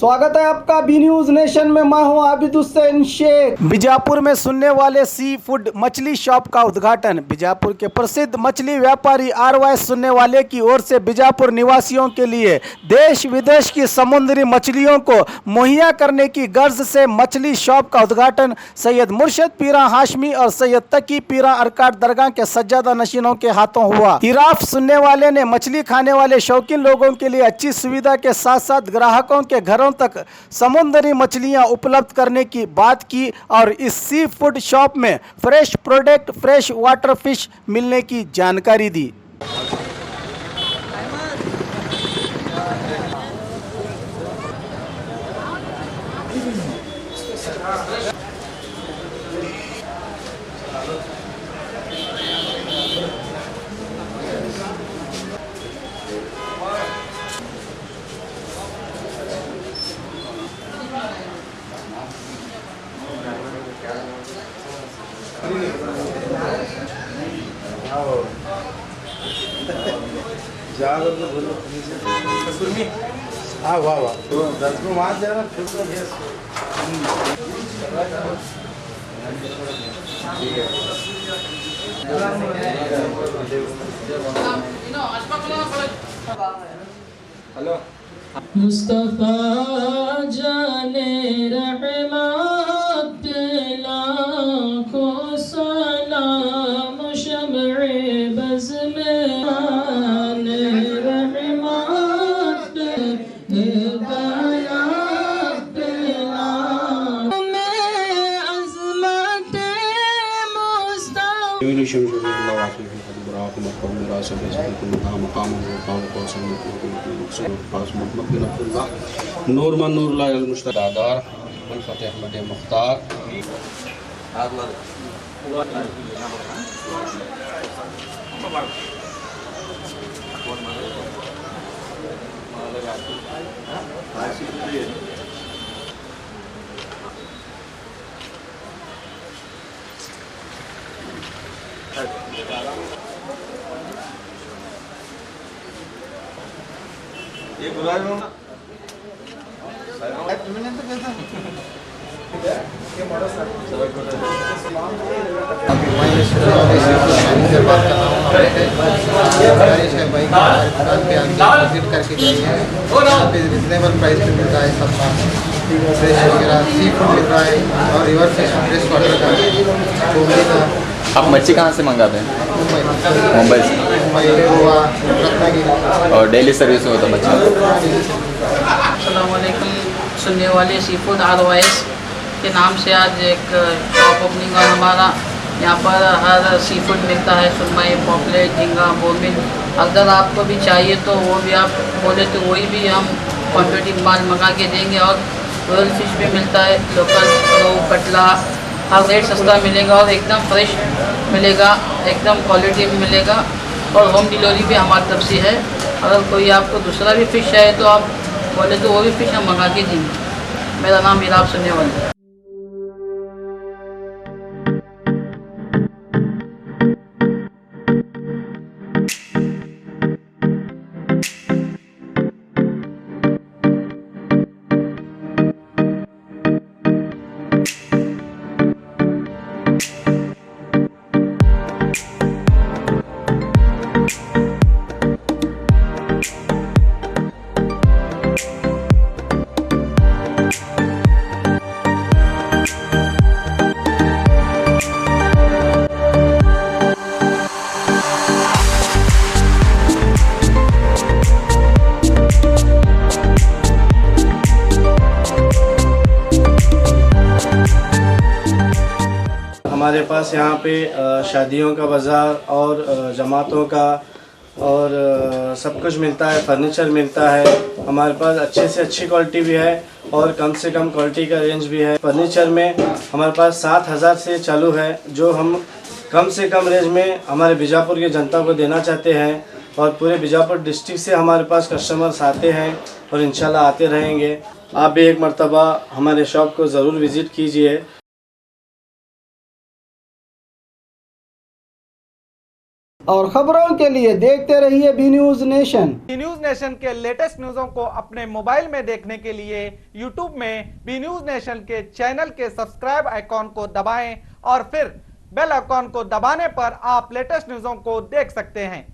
स्वागत है आपका बी न्यूज नेशन में। मैं हूं आबिद हुसैन शेख। बीजापुर में सुनने वाले सी फूड मछली शॉप का उद्घाटन। बीजापुर के प्रसिद्ध मछली व्यापारी RY सुनने वाले की ओर से बीजापुर निवासियों के लिए देश विदेश की समुद्री मछलियों को मुहैया करने की गर्ज से मछली शॉप का उद्घाटन सैयद मुर्शद पीरा हाशमी और सैयद तकी पीरा अरकाट दरगाह के सज्जादा नशीनों के हाथों हुआ। इराफ सुनने वाले ने मछली खाने वाले शौकीन लोगों के लिए अच्छी सुविधा के साथ साथ ग्राहकों के घरों तक समुद्री मछलियां उपलब्ध करने की बात की और इस सी फूड शॉप में fresh product fresh water fish मिलने की जानकारी दी। हाँ वाह वाह तो 10 को वहाँ जाना फिर तो गैस हेलो मुस्तफा जाने रहमत लाखों सलाम शम्ए बज़ में रहमत हिदायत में अज़मत नूर मन नूर मुश्तादार फतेह अहमद मुख्तार ये बुला रहा हूँ रिजनेबल प्राइस पे मिल रहा है सब फ्रेश वगैरह सी फूड मिल रहा है और रिवर फिश फ्रेश वाटर का गोभी का। आप मच्छी कहाँ से मंगाते हैं? मुंबई से। मुंबई गोवा रत्नागिरी और डेली सर्विस में होता मच्छी? अस्सलाम वालेकुम सुनने वाले सी फूड RYS के नाम से आज एक शॉप ओपनिंग हुआ हमारा। यहाँ पर हर सी फूड मिलता है, सुरमई, पॉपलेट, झींगा, बोमिन। अगर आपको भी चाहिए तो वो भी आप बोले तो वही भी हम क्वान्टिटी माल मंगा के देंगे। और रोयल फिश भी मिलता है, लोकल रोहू कटला, हर रेट सस्ता मिलेगा और एकदम फ्रेश मिलेगा, एकदम क्वालिटी में मिलेगा। और होम डिलीवरी भी हमारी तरफ से है। अगर कोई आपको दूसरा भी फ़िश है तो आप बोले तो वो भी फ़िश हम मंगा के देंगे। मेरा नाम इराफ सुनने वाला है। हमारे पास यहाँ पे शादियों का बाज़ार और जमातों का और सब कुछ मिलता है, फर्नीचर मिलता है। हमारे पास अच्छे से अच्छी क्वालिटी भी है और कम से कम क्वालिटी का रेंज भी है। फर्नीचर में हमारे पास 7,000 से चालू है, जो हम कम से कम रेंज में हमारे बीजापुर की जनता को देना चाहते हैं। और पूरे बीजापुर डिस्ट्रिक्ट से हमारे पास कस्टमर्स आते हैं और इंशाल्लाह आते रहेंगे। आप भी एक मर्तबा हमारे शॉप को ज़रूर विज़िट कीजिए। और खबरों के लिए देखते रहिए B News Nation. B News Nation के लेटेस्ट न्यूज़ों को अपने मोबाइल में देखने के लिए यूट्यूब में बी न्यूज नेशन के चैनल के सब्सक्राइब आइकॉन को दबाएं और फिर बेल आइकॉन को दबाने पर आप लेटेस्ट न्यूज़ों को देख सकते हैं।